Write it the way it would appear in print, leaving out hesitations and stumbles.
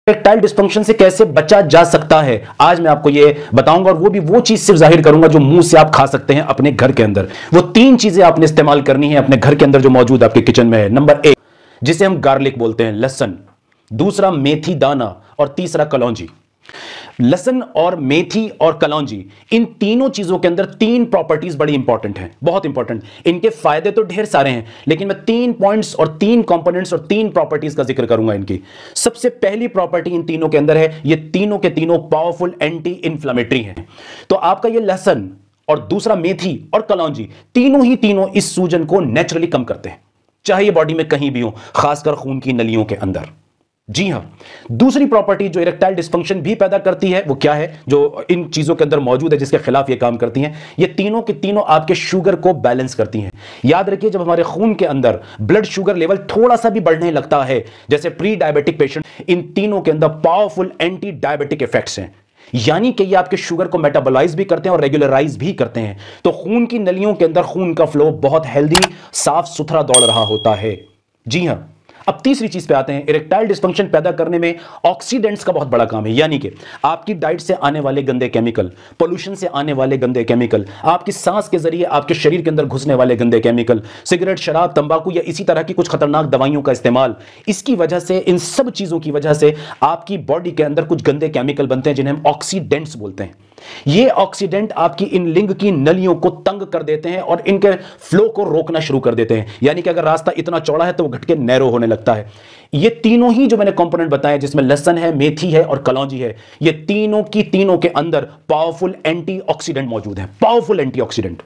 Erectile dysfunction से कैसे बचा जा सकता है, आज मैं आपको ये बताऊंगा, और वो भी वो चीज सिर्फ जाहिर करूंगा जो मुंह से आप खा सकते हैं अपने घर के अंदर। वो 3 चीजें आपने इस्तेमाल करनी है अपने घर के अंदर जो मौजूद आपके किचन में है। नंबर 1 जिसे हम गार्लिक बोलते हैं, लहसुन, दूसरा मेथी दाना, और तीसरा कलौंजी। लहसुन और मेथी और कलौंजी, इन तीनों चीजों के अंदर 3 प्रॉपर्टीज बड़ी इंपॉर्टेंट हैं, बहुत इंपॉर्टेंट। इनके फायदे तो ढेर सारे हैं, लेकिन मैं 3 पॉइंट्स और 3 कंपोनेंट्स और 3 प्रॉपर्टीज का जिक्र करूंगा इनकी। सबसे पहली प्रॉपर्टी इन तीनों के अंदर है, ये तीनों के तीनों पावरफुल एंटी इंफ्लेमेटरी हैं। तो आपका ये लहसुन और दूसरा मेथी और कलौंजी, तीनों इस सूजन को नेचुरली कम करते हैं, चाहे ये बॉडी में कहीं भी हो, खासकर खून की नलियों के अंदर। जी हां, दूसरी प्रॉपर्टी जो इरेक्टाइल डिस्फंक्शन भी पैदा करती है वो क्या है, जो इन चीजों के अंदर मौजूद है जिसके खिलाफ ये काम करती हैं, ये तीनों के तीनों आपके शुगर को बैलेंस करती हैं। याद रखिए, जब हमारे खून के अंदर ब्लड शुगर लेवल थोड़ा सा भी बढ़ने लगता है, जैसे प्री डायबिटिक पेशेंट, इन तीनों के अंदर पावरफुल एंटी डायबिटिक इफेक्ट्स हैं, यानी कि ये आपके शुगर को मेटाबोलाइज भी करते हैं और रेगुलराइज भी करते हैं। तो खून की नलियों के अंदर खून का फ्लो बहुत हेल्दी, साफ सुथरा दौड़ रहा होता है। जी हां, अब तीसरी चीज पे आते हैं। इरेक्टाइल डिस्फंक्शन पैदा करने में ऑक्सीडेंट्स का बहुत बड़ा काम है, यानी कि आपकी डाइट से आने वाले गंदे केमिकल, पोल्यूशन से आने वाले गंदे केमिकल, आपकी सांस के जरिए आपके शरीर के अंदर घुसने वाले गंदे केमिकल, सिगरेट, शराब, तंबाकू या इसी तरह की कुछ खतरनाक दवाइयों का इस्तेमाल, इसकी वजह से, इन सब चीजों की वजह से आपकी बॉडी के अंदर कुछ गंदे केमिकल बनते हैं जिन्हें हम ऑक्सीडेंट्स बोलते हैं। ये ऑक्सीडेंट आपकी इन लिंग की नलियों को तंग कर देते हैं और इनके फ्लो को रोकना शुरू कर देते हैं, यानी कि अगर रास्ता इतना चौड़ा है तो वो घट के नैरो होने लगता है। ये तीनों ही जो मैंने कंपोनेंट बताए, जिसमें लहसुन है, मेथी है और कलौंजी है, ये तीनों के अंदर पावरफुल एंटीऑक्सीडेंट मौजूद है, पावरफुल एंटीऑक्सीडेंट।